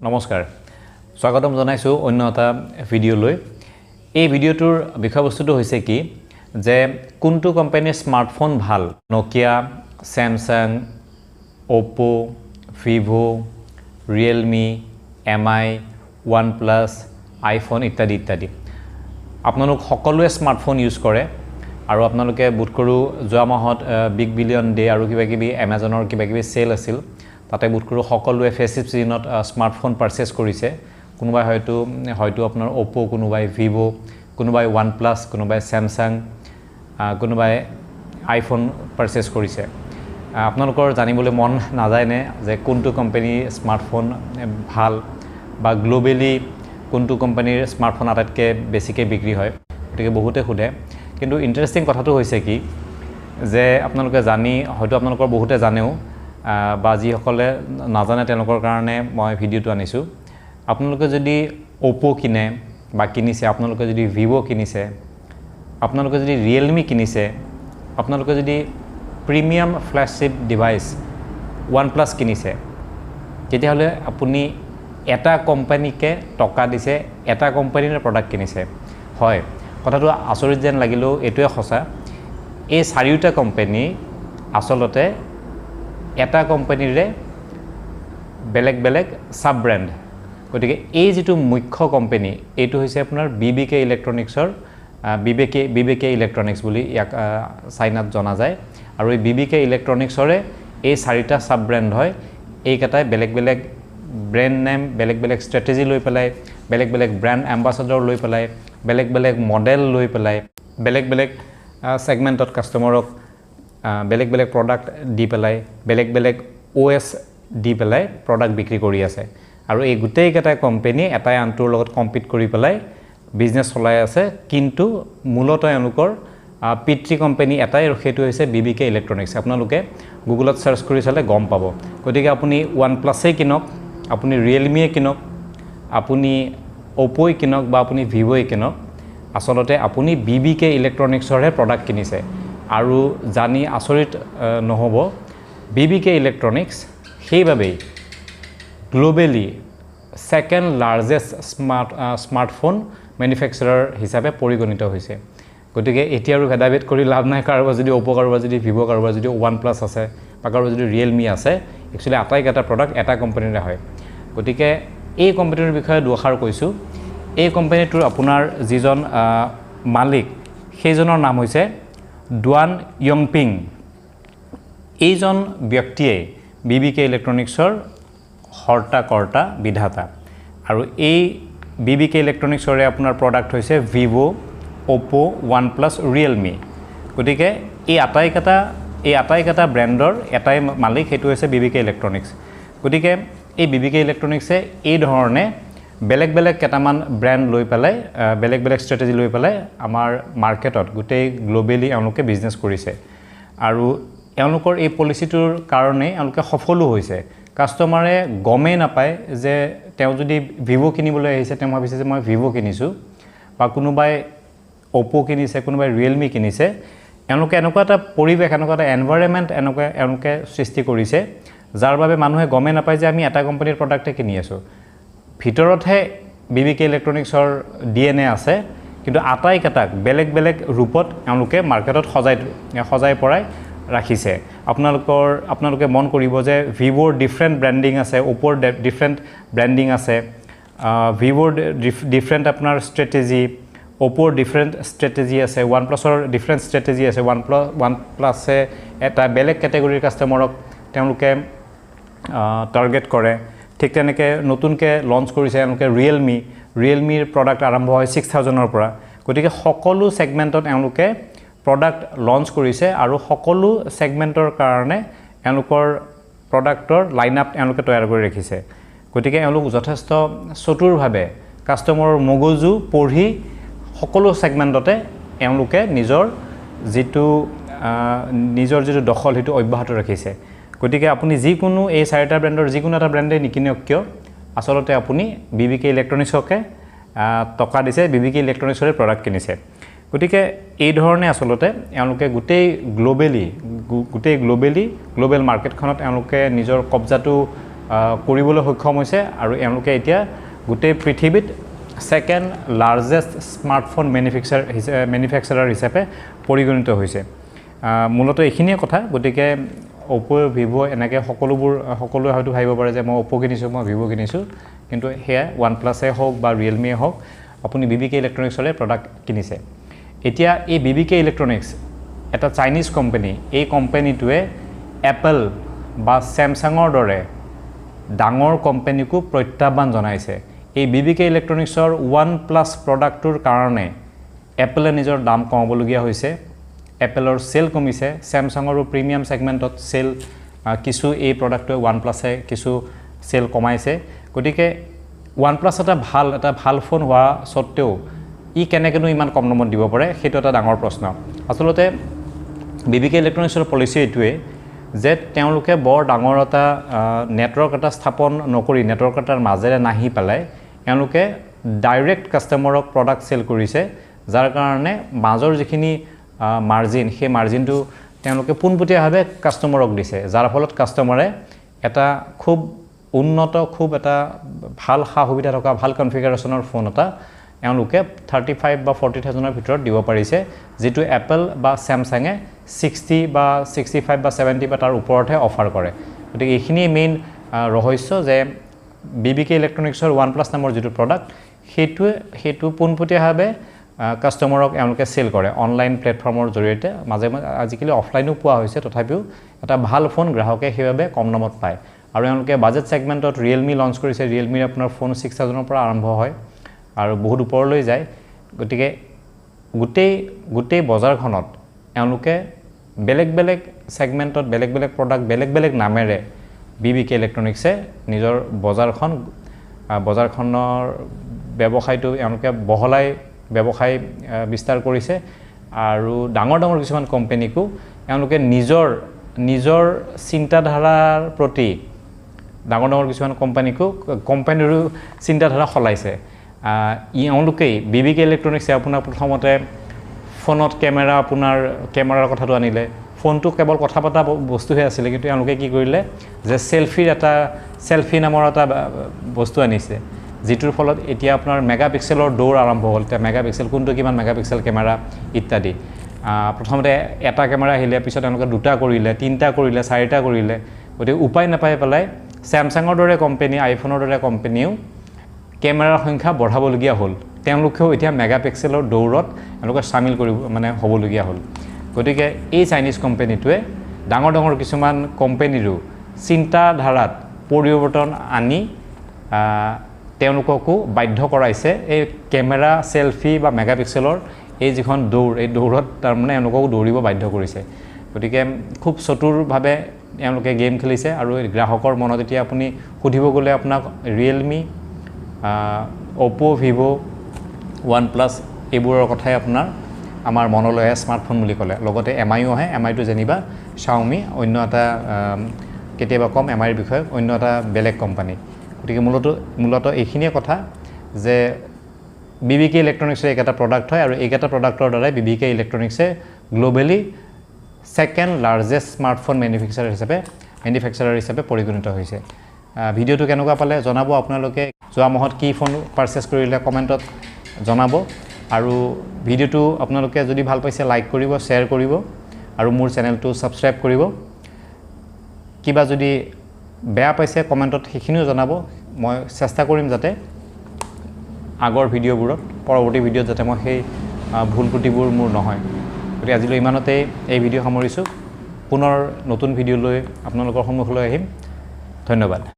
নমস্কাৰ স্বাগতম জনাইছো অন্য এটা ভিডিঅ'লৈ এই ভিডিঅ'টোৰ বিষয়বস্তুটো হৈছে কি যে কোনটো কোম্পানীৰ স্মাৰ্টফোন ভাল Nokia Samsung Oppo Vivo Realme MI OnePlus iPhone ইত্যাদি ইত্যাদি আপোনালোক সকলোৱে স্মাৰ্টফোন ইউজ কৰে আৰু আপোনালোকে বুট কৰো যোৱা মাহত বিগ বিলিয়ন ডে আৰু কিবা কিবি Amazonৰ কিবা কিবি সেল আছিল তাতে বুট কৰো সকলোৱে ফেস্টিভ সিজনত স্মাৰ্টফোন পাৰচেজ কৰিছে কোনোবাই হয়তো আপোনাৰ Oppo কোনোবাই Vivo কোনোবাই OnePlus কোনোবাই Samsung কোনোবাই iPhone পাৰচেজ কৰিছে আপোনালোকৰ জানিবলৈ মন নাযায়নে যে কোনটো কোম্পানী স্মাৰ্টফোন ভাল বা গ্লোবালি কোনটো কোম্পানীৰ স্মাৰ্টফোন আটাইতকৈ বেছিকৈ বিক্ৰী হয় গতিকে বহুতে খুদে কিন্তু ইন্টাৰেষ্টিং কথাটো হৈছে কি যে আপোনালোকে জানি হয়তো আপোনালোকৰ বহুতে জানেও বা যিসকলে নাজানে তেওঁলোকৰ কাৰণে মই ভিডিঅ'টো আনিছো আপোনালোকে যদি Oppo কিনে বা কিনিছে আপোনালোকে যদি Vivo কিনিছে আপোনালোকে যদি Realme কিনিছে আপোনালোকে যদি প্ৰিমিয়াম ফ্ল্যাগশিপ ডিভাইস OnePlus কিনিছে তেতিয়াহলে আপুনি এটা কোম্পানীকে টকা দিছে এটা কোম্পানীৰ প্ৰডাক্ট কিনিছে হয় কথাটো আচৰিত যেন লাগিলেও এটোৱে সঁচা এই চাৰিটা কোম্পানী আসলতে এটা কোম্পানীৰে বেলেগ বেলেগ সাব ব্ৰ্যান্ড গতিকে এই যেটো মুখ্য কোম্পানী এটো হৈছে আপোনাৰ BBK ইলেক্ট্ৰনিক্সৰ BBK ইলেক্ট্ৰনিক্স বুলি ইয়াক চাইনাত জনা যায় আৰু এই BBK ইলেক্ট্ৰনিক্সৰে এই চাৰিটা সাব ব্ৰ্যান্ড হয় এইকেটাই বেলেগ বেলেগ ব্ৰ্যান্ড নেম বেলেগ বেলেগ স্ট্ৰ্যাটেজি লৈ পেলাই বেলেগ বেলেগ ব্ৰ্যান্ড এম্বাসেডৰ লৈ পেলাই বেলেগ বেলেগ মডেল লৈ পেলাই বেলেগ বেলেগ সেগমেন্টত কাস্টমাৰক বেলেগ বেলেগ প্ৰডাক্ট দি পেলাই বেলেগ বেলেগ OS দি পেলাই প্ৰডাক্ট বিক্ৰী কৰি আছে আৰু এই গুটেই কেটা কোম্পানী এটাই আনটোৰ লগত কম্পিট কৰি পেলাই বিজনেস চলাই আছে কিন্তু মূলত এনুকৰ পিতৃ কোম্পানী এটাই ৰখেটো হৈছে BBK ইলেক্ট্ৰনিক্স আপোনালোকে গুগলত সাৰ্চ কৰি চালে গম পাব গতিকে আপুনি OnePlus কিনক আপুনি Realme কিনক আপুনি Oppo কিনক বা আপুনি Vivo কিনক আসলতে আপুনি BBK ইলেক্ট্ৰনিক্সৰহে প্ৰডাক্ট কিনিছে আৰু জানি আচৰিত নহব BBK ইলেক্ট্ৰনিক্স সেইভাবেই গ্লোবালি সেকেন্ড লাৰ্জেস্ট স্মাৰ্টফোন ম্যানুফ্যাকচাৰাৰ হিচাপে পৰিগণিত হৈছে গতিকে এতিয়া আৰু ভেদাভেদ কৰি লাভ নাই কাৰোবাৰ যদি Oppo কাৰোবাৰ যদি Vivo কাৰোবাৰ যদি OnePlus আছে বা কাৰোবাৰ যদি Realme আছে একচুয়ালি আটাইকেটা প্ৰডাক্ট এটা কোম্পানীৰে হয় গতিকে এই কোম্পানীৰ বিষয়ে দুআষাৰ কৈছো এই কোম্পানীটোৰ আপোনাৰ যিজন মালিক সেইজনৰ নাম হৈছে ডুৱান ইয়ংপিং এইজন ব্যক্তিয়ে BBK ইলেক্ট্ৰনিক্সৰ হৰ্তা বিধাতা আৰু এই BBK ইলেক্ট্ৰনিক্সৰে আপোনাৰ প্ৰডাক্ট হৈছে Vivo Oppo OnePlus Realme গতিকে এই আটাইকেটা ব্ৰ্যান্ডৰ এটাই মালিক হেতু হৈছে BBK ইলেক্ট্ৰনিক্স গতিকে এই BBK ইলেক্ট্ৰনিক্সে এই ধৰণে বেলেগ বেলেগ কেটামান ব্ৰ্যান্ড লৈ পেলাই বেলেগ বেলেগ স্ট্ৰ্যাটেজি লৈ পেলাই আমাৰ মাৰ্কেটত গুটেই গ্লোবালি এওঁলোকে বিজনেস কৰিছে আৰু এওঁলোকৰ এই পলিচিটোৰ কাৰণে এওঁলোকে সফলো হৈছে কাস্টমাৰে গমে নাপায় যে তেওঁ যদি Vivo কিনিবলৈ আহিছে তেওঁ ভাবিছে যে মই Vivo কিনিছো বা কোনোবাই Oppo কিনিছে কোনোবাই Realme কিনিছে এওঁলোকে এনেকুৱা এটা পৰিৱেশ এনেকুৱা এটা এনভায়ৰনমেন্ট এওঁলোকে সৃষ্টি কৰিছে যাৰ বাবে মানুহে গমে নাপায় যে আমি এটা কোম্পানীৰ প্ৰডাক্টে কিনি আছো ভিতৰতহে BBK ইলেক্ট্ৰনিক্সৰ DNA আছে কিন্তু আটাইকেটাক বেলেগ বেলেগ ৰূপত এওঁলোকে মাৰ্কেটত সজাই পৰাই ৰাখিছে আপোনালোকে মন কৰিব যে Vivoৰ ডিফাৰেন্ট ব্ৰ্যান্ডিং আছে Oppoৰ ডিফাৰেন্ট ব্ৰ্যান্ডিং আছে Vivoৰ ডিফাৰেন্ট আপোনাৰ স্ট্ৰ্যাটেজি Oppoৰ ডিফাৰেন্ট স্ট্ৰ্যাটেজি আছে OnePlusৰ ডিফাৰেন্ট স্ট্ৰ্যাটেজি আছে OnePlusে এটা বেলেগ ক্যাটাগৰীৰ কাস্টমাৰক তেওঁলোকে টাৰ্গেট কৰে ঠিক তেনেকৈ নতুনকৈ লঞ্চ কৰিছে এওঁলোকে Realmeৰ প্ৰডাক্ট আৰম্ভ হয় 6000ৰ পৰা গতিকে সকলো সেগমেন্টত এওঁলোকে প্ৰডাক্ট লঞ্চ কৰিছে আৰু সকলো সেগমেন্টৰ কাৰণে এওঁলোকৰ প্ৰডাক্টৰ লাইনআপ এওঁলোকে তৈয়াৰ কৰি ৰাখিছে গতিকে এওঁলোক যথেষ্ট চতুৰভাৱে কাস্টমাৰৰ মগজু পঢ়ি সকলো সেগমেন্টতে এওঁলোকে নিজৰ যেটো দখল হেতু অব্যাহত ৰাখিছে গতিকে আপুনি যিকোনো এই চাৰিটা ব্ৰ্যান্ডৰ যিকোনো এটা ব্ৰ্যান্ডে নিকিনক কিয় আসলতে আপুনি BBK ইলেক্ট্ৰনিক্সকে টকা দিছে BBK ইলেক্ট্ৰনিক্সৰে প্ৰডাক্ট কিনিছে গতিকে এই ধৰণে আসলতে এওঁলোকে গোটেই গ্লোবাল মাৰ্কেটখনত এওঁলোকে নিজৰ কবজাটো কৰিবলৈ সক্ষম হৈছে আৰু এওঁলোকে এতিয়া গোটেই পৃথিৱীত সেকেন্ড লাৰ্জেষ্ট স্মাৰ্টফোন মেনুফেকচাৰাৰ হিচাপে পৰিগণিত হৈছে মূলত এইখিনিয়ে কথা গতিকে Oppo Vivo এনেকৈ সকলোৱে হয়তো ভাবিব পাৰে যে মই Oppo কিনিছোঁ মই Vivo কিনিছোঁ কিন্তু হেয়া OnePlus হওক বা Realme হওক আপুনি BBK ইলেক্ট্ৰনিক্সৰে প্ৰডাক্ট কিনিছে এতিয়া এই BBK ইলেক্ট্ৰনিক্স এটা চাইনিজ কোম্পানী এই কোম্পানীটোৱে Apple বা Samsungৰ দৰে ডাঙৰ কোম্পানীকো প্ৰত্যাহ্বান জনাইছে এই BBK ইলেক্ট্ৰনিক্সৰ OnePlus প্ৰডাক্টৰ কাৰণে Apple নিজৰ দাম কমাবলগীয়া হৈছে Appleৰ সেল কমিছে Samsungৰো প্ৰিমিয়াম সেগমেন্টত সেল কিছু এই প্ৰডাক্টে OnePlusে কিছু সেল কমাইছে গতিকে OnePlus এটা ভাল ফোন হোৱা সত্ত্বেও ই কেনেকেনো ইমান কম দামত দিব পাৰে সেইটো এটা ডাঙৰ প্ৰশ্ন আসলতে BBK ইলেক্ট্ৰনিক্সৰ পলিচি এটোৱে যে তেওঁলোকে বৰ ডাঙৰ এটা নেটৱৰ্ক এটা স্থাপন নকৰি নেটৱৰ্ক এটাৰ মাজেৰে নাহি পেলাই তেওঁলোকে ডাইৰেক্ট কাস্টমাৰক প্ৰডাক্ট সেল কৰিছে যাৰ কাৰণে মাজৰ যিখিনি মাৰ্জিন সেই মাৰ্জিনটো তেওঁলোকে পুনপটীয়াভাৱে কাস্টমাৰক দিছে যাৰ ফলত কাস্টমাৰে এটা খুব উন্নত খুব এটা ভাল সুবিধা থকা ভাল কনফিগাৰেশনৰ ফোন এটা এওঁলোকে 35 বা 40,000 ৰ ভিতৰত দিব পাৰিছে যেটো Apple বা Samsung 60 বা 65 বা 70 বা তাৰ ওপৰতহে অফাৰ কৰে গতিকে এইখিনি মেইন ৰহস্য যে BBK ইলেক্ট্ৰনিক্সৰ OnePlus নামৰ যেটো প্ৰডাক্ট হেতু পুনপটীয়াভাৱে কাস্টমাৰক এওঁলোকে সেল কৰে অনলাইন প্লেটফৰ্মৰ জৰিয়তে মাজে আজিকালি অফলাইনো পোৱা হৈছে তথাপিও এটা ভাল ফোন গ্ৰাহকে হেবাবে কম দামত পায় আৰু এওঁলোকে বাজেট সেগমেন্টত Realme লঞ্চ কৰিছে Realme আপোনাৰ ফোন 6000 ৰ পৰা আৰম্ভ হয় আৰু বহুত ওপৰলৈ যায় গতিকে গোটেই বজাৰখনত এওঁলোকে বেলেগ সেগমেন্টত বেলেগ প্ৰডাক্ট বেলেগ নামেৰে BBK ইলেক্ট্ৰনিক্সে নিজৰ বজাৰখনৰ ব্যৱসায়টো এওঁলোকে বহলাই ব্যৱসায় বিস্তাৰ কৰিছে আৰু ডাঙৰ কিছুমান কোম্পানীকো এওঁলোকে নিজৰ চিন্তাধাৰাৰ প্ৰতি ডাঙৰ কিছুমান কোম্পানীৰ চিন্তাধাৰা খলাইছে এওঁলোকে BBK ইলেক্ট্ৰনিক্সে আপোনাৰ প্ৰথমতে ফোনত কেমেৰাৰ কথাটো আনিলে ফোনটো কেৱল কথা পতা বস্তু হৈ আছিল কিন্তু এওঁলোকে কি কৰিলে যে সেলফি নামৰ এটা বস্তু আনিছে যেটোৰ ফলত এতিয়া আপোনাৰ মেগাপিক্সেলৰ দৌৰ আৰম্ভ হ'ল তে মেগাপিক্সেল কোনটো কিমান মেগাপিক্সেল কেমেৰা ইত্যাদি প্ৰথমতে এটা কেমেৰা আহিলে পিছত এওঁলোকে দুটা কৰিলে তিনটা কৰিলে চাৰিটা কৰিলে গতিকে উপায় নাপাই পেলাই Samsungৰ দৰে কোম্পানী আইফোনৰ দৰে কোম্পানীও কেমেৰাৰ সংখ্যা বঢ়াবলগীয়া হ'ল তেওঁলোকেও এতিয়া মেগাপিক্সেলৰ দৌৰত এওঁলোকে শামিল কৰিব মানে হ'বলগীয়া হ'ল গতিকে এই চাইনিজ কোম্পানীটোৱে ডাঙৰ কিছুমান কোম্পানীৰো চিন্তাধাৰাত পৰিৱৰ্তন আনি তেওঁলোককো বাধ্য কৰাইছে এই কেমেৰা সেলফি বা মেগাপিক্সেলৰ এই যিখন এই দৌৰত তাৰ মানে এওঁলোককো দৌৰিব বাধ্য কৰিছে গতিকে খুব চতুৰভাৱে এওঁলোকে গেম খেলিছে আৰু গ্ৰাহকৰ মনত এতিয়া আপুনি সুধিব গলে আপোনাক Realme Oppo Vivo OnePlus এইবোৰৰ কথাই আপোনাৰ আমাৰ মনলৈ স্মাৰ্টফোন বুলি ক'লে লগতে MIও আহে MIটো জানিবা Xiaomi অন্য এটা কেতিয়াবা কম MIৰ বিষয়ে অন্য এটা বেলেগ কোম্পানী গতিকে মূলত এইখিনিয়ে কথা যে BBK ইলেক্ট্ৰনিক্সৰ এটা প্ৰডাক্ট হয় আৰু এইটা প্ৰডাক্টৰ দ্বাৰা BBK ইলেক্ট্ৰনিক্সে globally second largest smartphone manufacturer হিচাপে পৰিগণিত হৈছে ভিডিওটো কেনেকুৱা পালে জনাব আপোনালোকে যোৱা মাহত কি ফোন পাৰচেজ কৰিলে কমেন্টত জনাব আৰু ভিডিওটো আপোনালোকে যদি ভাল পাইছে লাইক কৰিব শেয়াৰ কৰিব আৰু মোৰ চেনেলটো সাবস্ক্ৰাইব কৰিব কিবা যদি বেয়া পাইছে কমেন্টত সেইখিনিও জনাব মই চেষ্টা কৰিম যাতে আগৰ ভিডিওবোৰত পৰৱৰ্তী ভিডিওত যাতে মই সেই ভুল ত্ৰুটিবোৰ মোৰ নহয় গতিকে আজিলৈ ইমানতে এই ভিডিও সামৰিছো পুনৰ নতুন ভিডিও লৈ আপোনালোকৰ সন্মুখলৈ আহিম ধন্যবাদ